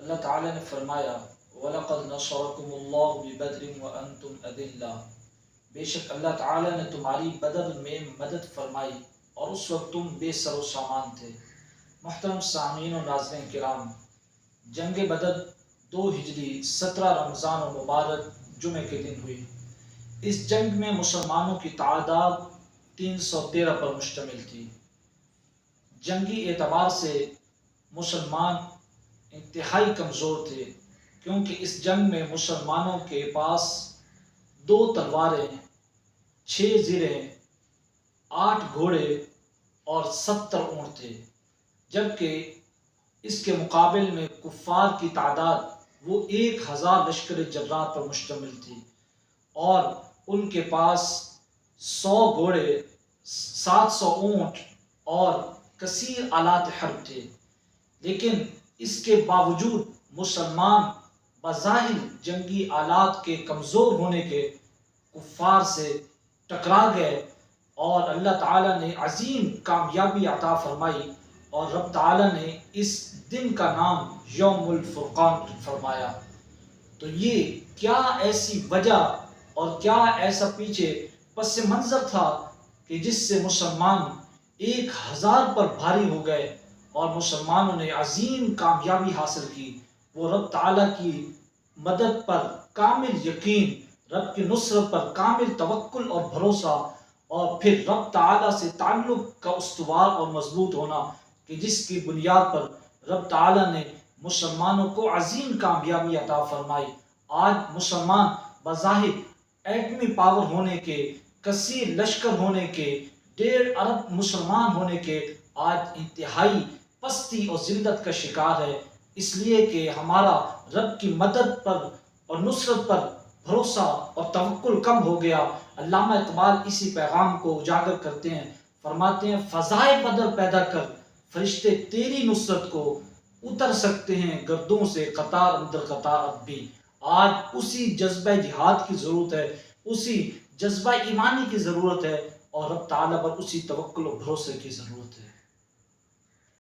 اللہ تعالیٰ نے فرمایا وَلَقَدْ نَصَرَكُمُ اللَّهُ بِبَدْرٍ وَأَنْتُمْ أَذِلَّةٌ، بے شک اللہ تعالیٰ نے تمہاری بدر میں مدد فرمائی اور اس وقت تم بے سر و سامان تھے۔ محترم سامعین و ناظرین کرام، جنگ بدر 2 ہجری 17 رمضان المبارک جمعے کے دن ہوئی۔ اس جنگ میں مسلمانوں کی تعداد 313 پر مشتمل تھی۔ جنگی اعتبار سے مسلمان انتہائی کمزور تھے، کیونکہ اس جنگ میں مسلمانوں کے پاس 2 تلواریں، 6 زرہیں، 8 گھوڑے اور 70 اونٹ تھے، جبکہ اس کے مقابل میں کفار کی تعداد وہ 1000 لشکر جرار پر مشتمل تھی اور ان کے پاس 100 گھوڑے، 700 اونٹ اور کثیر آلات حرب تھے۔ لیکن اس کے باوجود مسلمان بظاہر جنگی آلات کے کمزور ہونے کے کفار سے ٹکرا گئے اور اللہ تعالیٰ نے عظیم کامیابی عطا فرمائی، اور رب تعالیٰ نے اس دن کا نام یوم الفرقان فرمایا۔ تو یہ کیا ایسی وجہ اور کیا ایسا پیچھے پس منظر تھا کہ جس سے مسلمان 1000 پر بھاری ہو گئے اور مسلمانوں نے عظیم کامیابی حاصل کی؟ وہ رب تعالیٰ کی مدد پر کامل یقین، رب کی نصرت پر کامل توکل اور بھروسہ، اور پھر رب تعالیٰ سے تعلق کا استوار اور مضبوط ہونا، کہ جس کی بنیاد پر رب تعالیٰ نے مسلمانوں کو عظیم کامیابی عطا فرمائی۔ آج مسلمان بظاہر ایٹمی پاور ہونے کے، کثیر لشکر ہونے کے، 1.5 ارب مسلمان ہونے کے، آج انتہائی پستی اور ذلت کا شکار ہے، اس لیے کہ ہمارا رب کی مدد پر اور نصرت پر بھروسہ اور توکل کم ہو گیا۔ علامہ اقبال اسی پیغام کو اجاگر کرتے ہیں، فرماتے ہیں فضائے بدر پیدا کر، فرشتے تیری نصرت کو اتر سکتے ہیں گردوں سے قطار اندر قطار اب بھی۔ آج اسی جذبہ جہاد کی ضرورت ہے، اسی جذبہ ایمانی کی ضرورت ہے، اور رب تعالیٰ پر اسی توکل و بھروسے کی ضرورت ہے۔